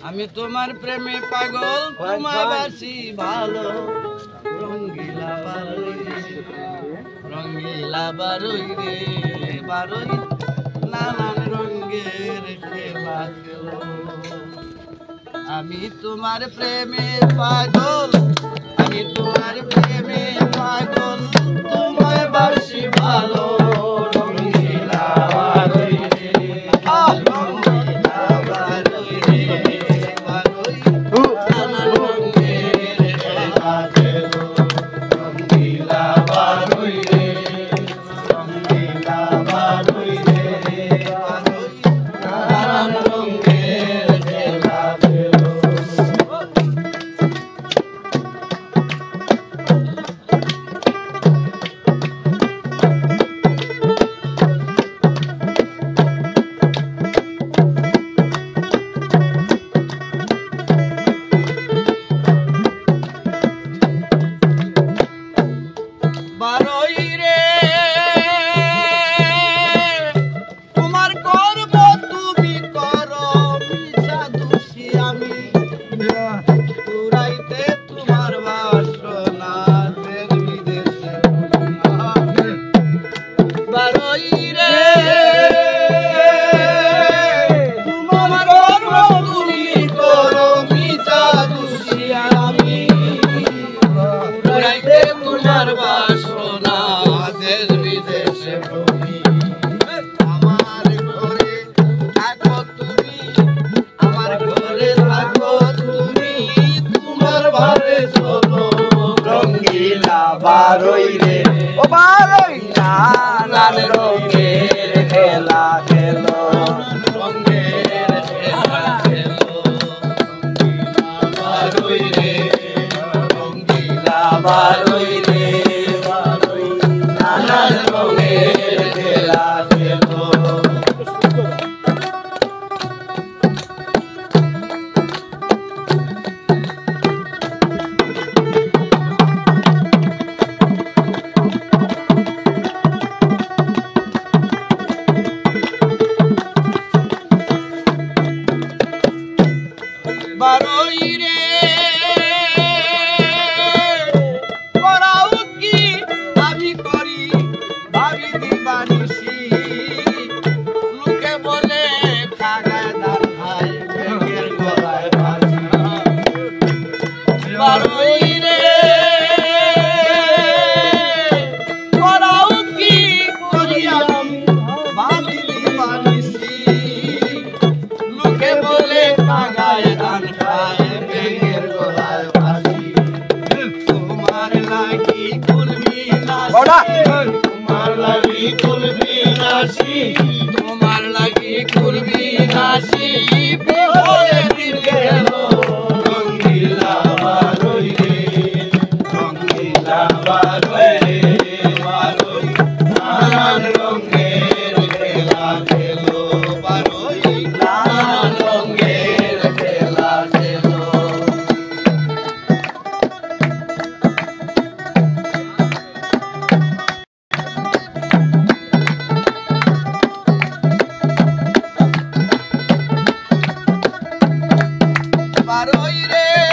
আমি তোমার প্রেমে পাগল তোমায় বাসি ভালো রঙ্গিলা বারুই রে বারুই নানান রঙের খেলা খেলো আমি তোমার প্রেমে পাগল আমি তোমার প্রেমে পাগল তোমায় বাসি ভালো রঙ্গিলা বারুই রে রঙ্গিলা বারুই রে বারুই নানান রঙের খেলা খেলো রঙ্গিলা বারুই রে রঙ্গিলা বারুই রে বারুই নানান রঙের খেলা খেলো বারুই রে তোমার করব তুমি করো মিছা দোষী আমি পুরাইতে তোমার বাসনা দেশ বিদেশে বারুই রে তোমার করব তুমি করো মিছা দোষী আমি পুরাইতে তোমার বাসনা দেশ বিদেশে ভূমি আমার ঘরে থাকো তুমি আমার ঘরে থাকো তুমি তোমার ভাবে চলো রঙ্গিলা বারুই রে ও বারুই নানান রঙের খেলা খেলো রঙের খেলা খেলো বারুই রে রঙ্গিলা বারুই রে বারুই নানান রঙের খেলা খেলো বারুই রে করাও কি আমি করি ভাবি দিবানিসি লোকে বলে খাগায় দান খায় ব্যাঙের গলায় বাজি বারুই রে করাও কি করি আমি ভাবি দিবানিসি লোকে বলে খাগায় দান খায় ব্যাঙের গলায় বাজি তোমার লাগি কুলবি নাসি তোমার লাগি কুলবি নাসি তোমার লাগি কুলবি নাসি বিপদে দিন গেল রঙ্গিলা বারুই রে রঙ্গিলা বারুই রে বারুই নানান রঙের খেলা খেলো বারুই নানান রঙের খেলা খেলো বারুই রে